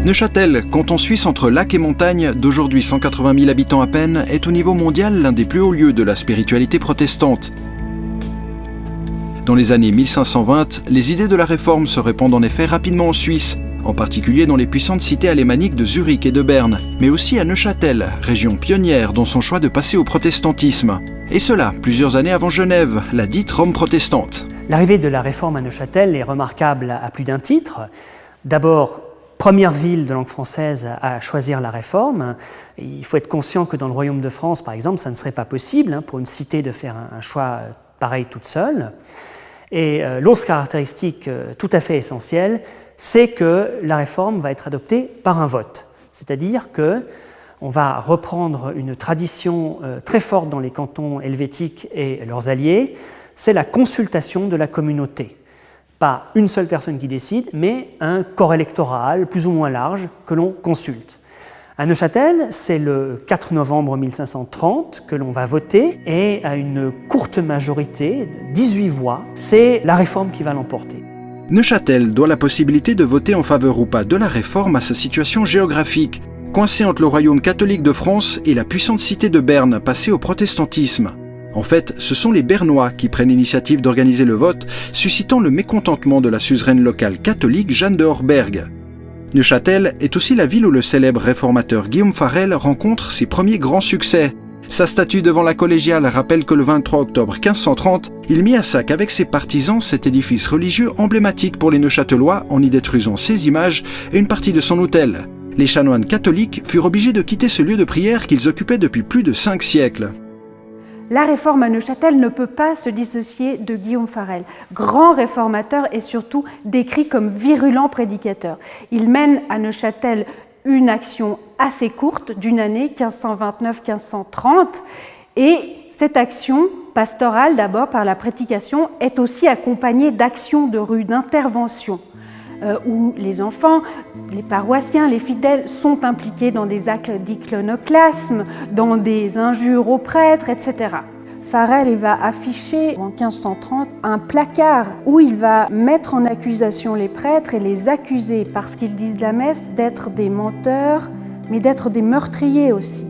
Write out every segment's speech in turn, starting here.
Neuchâtel, canton suisse entre lac et montagne, d'aujourd'hui 180 000 habitants à peine, est au niveau mondial l'un des plus hauts lieux de la spiritualité protestante. Dans les années 1520, les idées de la Réforme se répandent en effet rapidement en Suisse, en particulier dans les puissantes cités alémaniques de Zurich et de Berne, mais aussi à Neuchâtel, région pionnière dans son choix de passer au protestantisme. Et cela, plusieurs années avant Genève, la dite Rome protestante. L'arrivée de la Réforme à Neuchâtel est remarquable à plus d'un titre. D'abord, première ville de langue française à choisir la Réforme. Il faut être conscient que dans le Royaume de France, par exemple, ça ne serait pas possible pour une cité de faire un choix pareil toute seule. Et l'autre caractéristique tout à fait essentielle, c'est que la Réforme va être adoptée par un vote. C'est-à-dire qu'on va reprendre une tradition très forte dans les cantons helvétiques et leurs alliés, c'est la consultation de la communauté. Pas une seule personne qui décide, mais un corps électoral plus ou moins large que l'on consulte. À Neuchâtel, c'est le 4 novembre 1530 que l'on va voter et à une courte majorité, 18 voix, c'est la Réforme qui va l'emporter. Neuchâtel doit la possibilité de voter en faveur ou pas de la Réforme à sa situation géographique, coincée entre le royaume catholique de France et la puissante cité de Berne passée au protestantisme. En fait, ce sont les Bernois qui prennent l'initiative d'organiser le vote, suscitant le mécontentement de la suzeraine locale catholique Jeanne de Horberg. Neuchâtel est aussi la ville où le célèbre réformateur Guillaume Farel rencontre ses premiers grands succès. Sa statue devant la collégiale rappelle que le 23 octobre 1530, il mit à sac avec ses partisans cet édifice religieux emblématique pour les Neuchâtelois en y détruisant ses images et une partie de son autel. Les chanoines catholiques furent obligés de quitter ce lieu de prière qu'ils occupaient depuis plus de 5 siècles. La Réforme à Neuchâtel ne peut pas se dissocier de Guillaume Farel, grand réformateur et surtout décrit comme virulent prédicateur. Il mène à Neuchâtel une action assez courte d'une année, 1529-1530, et cette action pastorale, d'abord par la prédication, est aussi accompagnée d'actions de rue, d'intervention, où les enfants, les paroissiens, les fidèles sont impliqués dans des actes d'iconoclasme, dans des injures aux prêtres, etc. Farel il va afficher en 1530 un placard où il va mettre en accusation les prêtres et les accuser, parce qu'ils disent la messe, d'être des menteurs, mais d'être des meurtriers aussi.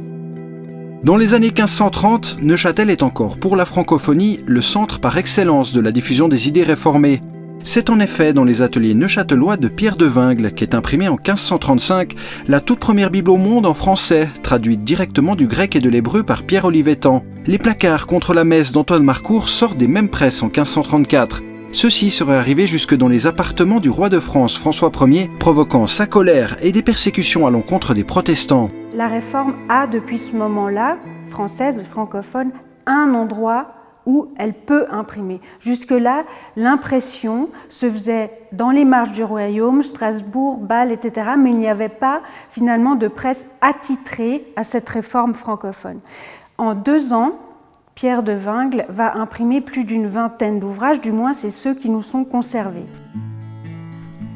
Dans les années 1530, Neuchâtel est encore, pour la francophonie, le centre par excellence de la diffusion des idées réformées. C'est en effet dans les ateliers neuchâtelois de Pierre de Wingles qu'est imprimée en 1535 la toute première Bible au monde en français, traduite directement du grec et de l'hébreu par Pierre Olivetan. Les placards contre la messe d'Antoine Marcourt sortent des mêmes presses en 1534. Ceux-ci seraient arrivés jusque dans les appartements du roi de France François Ier, provoquant sa colère et des persécutions à l'encontre des protestants. La Réforme a depuis ce moment-là, française, francophone, un endroit où elle peut imprimer. Jusque-là, l'impression se faisait dans les marges du royaume, Strasbourg, Bâle, etc., mais il n'y avait pas finalement de presse attitrée à cette réforme francophone. En 2 ans, Pierre de Wingles va imprimer plus d'une vingtaine d'ouvrages, du moins c'est ceux qui nous sont conservés.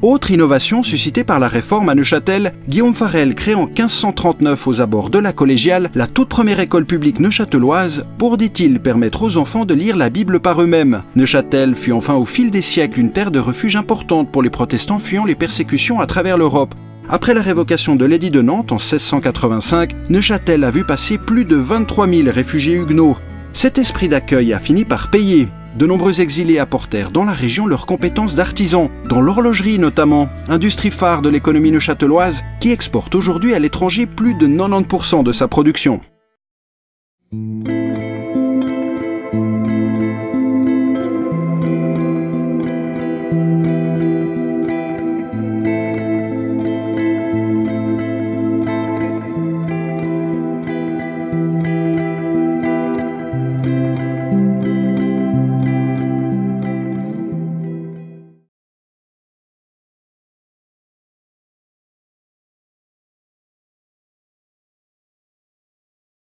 Autre innovation suscitée par la Réforme à Neuchâtel, Guillaume Farel crée en 1539 aux abords de la collégiale la toute première école publique neuchâteloise pour, dit-il, permettre aux enfants de lire la Bible par eux-mêmes. Neuchâtel fut enfin au fil des siècles une terre de refuge importante pour les protestants fuyant les persécutions à travers l'Europe. Après la révocation de l'édit de Nantes en 1685, Neuchâtel a vu passer plus de 23 000 réfugiés huguenots. Cet esprit d'accueil a fini par payer. De nombreux exilés apportèrent dans la région leurs compétences d'artisans, dans l'horlogerie notamment, industrie phare de l'économie neuchâteloise, qui exporte aujourd'hui à l'étranger plus de 90% de sa production.